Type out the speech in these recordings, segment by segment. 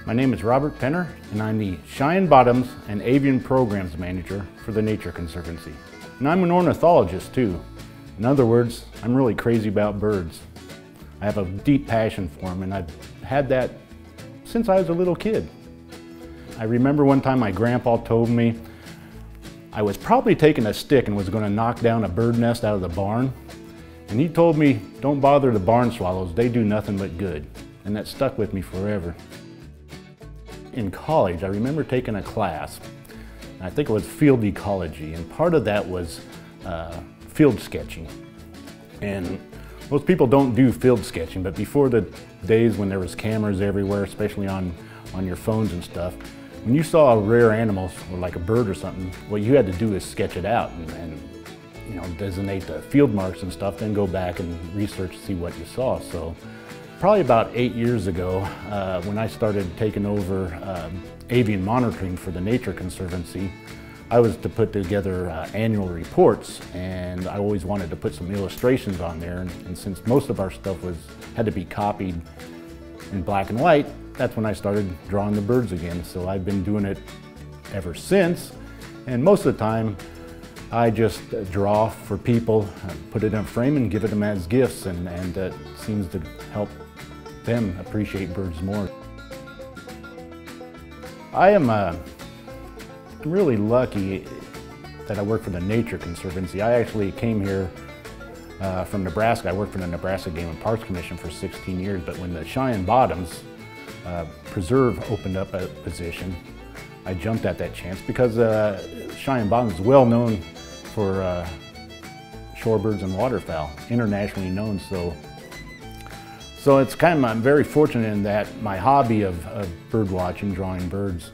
My name is Robert Penner, and I'm the Cheyenne Bottoms and Avian Programs Manager for the Nature Conservancy. And I'm an ornithologist too. In other words, I'm really crazy about birds. I have a deep passion for them, and I've had that since I was a little kid. I remember one time my grandpa told me I was probably taking a stick and was going to knock down a bird nest out of the barn. And he told me, don't bother the barn swallows, they do nothing but good. And that stuck with me forever. In college, I remember taking a class, I think it was field ecology, and part of that was field sketching. And most people don't do field sketching, but before the days when there was cameras everywhere, especially on your phones and stuff, when you saw a rare animal, or like a bird or something, what you had to do is sketch it out and you know, designate the field marks and stuff, then go back and research to see what you saw. So probably about 8 years ago, when I started taking over avian monitoring for the Nature Conservancy, I was to put together annual reports, and I always wanted to put some illustrations on there. And since most of our stuff had to be copied in black and white, that's when I started drawing the birds again. So I've been doing it ever since, and most of the time I just draw for people, put it in a frame and give it them as gifts, and it seems to help them appreciate birds more. I am really lucky that I work for the Nature Conservancy. I actually came here from Nebraska. I worked for the Nebraska Game and Parks Commission for 16 years, but when the Cheyenne Bottoms preserve opened up a position, I jumped at that chance because Cheyenne Bottoms is well known for shorebirds and waterfowl, internationally known. So it's I'm very fortunate in that my hobby of bird watching, drawing birds,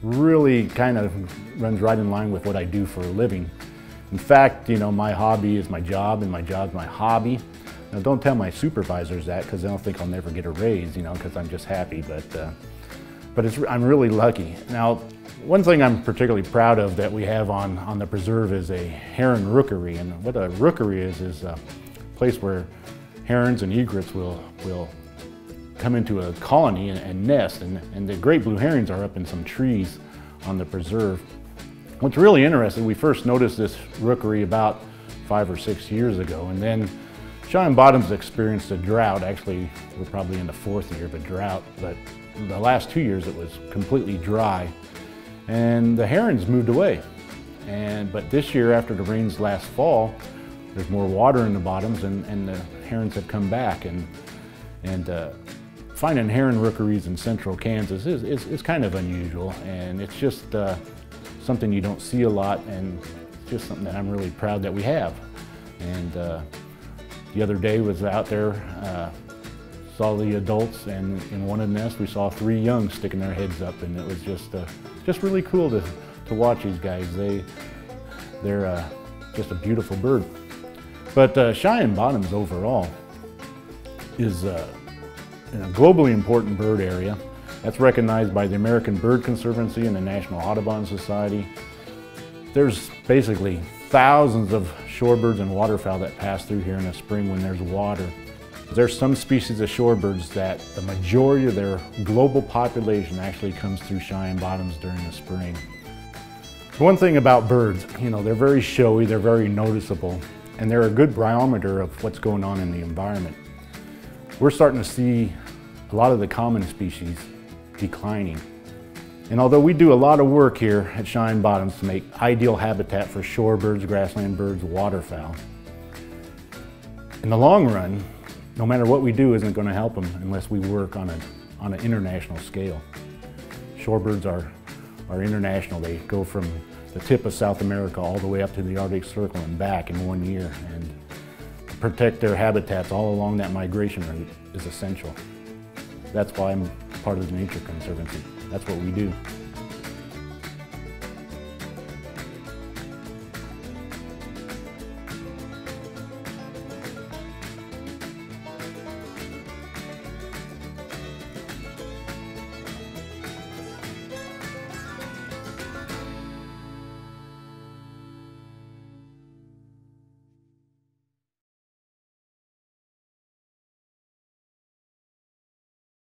really kind of runs right in line with what I do for a living. In fact, you know, my hobby is my job and my job's my hobby. Now, don't tell my supervisors that, because they'll think I'll never get a raise, you know, because I'm just happy. But I'm really lucky. Now, one thing I'm particularly proud of that we have on the preserve is a heron rookery. And what a rookery is a place where herons and egrets will come into a colony and nest. And the great blue herons are up in some trees on the preserve. What's really interesting, we first noticed this rookery about 5 or 6 years ago, and then Cheyenne Bottoms experienced a drought. Actually, we're probably in the 4th year of a drought, but the last 2 years it was completely dry, and the herons moved away. But this year, after the rains last fall, there's more water in the bottoms, and the herons have come back. And finding heron rookeries in central Kansas is kind of unusual, and it's just something you don't see a lot, and just something that I'm really proud that we have. And the other day was out there, saw the adults, and in one of the nests we saw 3 young sticking their heads up, and it was just really cool to watch these guys. They're just a beautiful bird. But Cheyenne Bottoms overall is a globally important bird area that's recognized by the American Bird Conservancy and the National Audubon Society. There's basically thousands of shorebirds and waterfowl that pass through here in the spring when there's water. There's some species of shorebirds that the majority of their global population actually comes through Cheyenne Bottoms during the spring. One thing about birds, you know, they're very showy, they're very noticeable, and they're a good barometer of what's going on in the environment. We're starting to see a lot of the common species declining. And although we do a lot of work here at Cheyenne Bottoms to make ideal habitat for shorebirds, grassland birds, waterfowl, in the long run, no matter what we do isn't going to help them unless we work on an international scale. Shorebirds are international. They go from the tip of South America all the way up to the Arctic Circle and back in 1 year. And to protect their habitats all along that migration route is essential. That's why I'm part of the Nature Conservancy. That's what we do.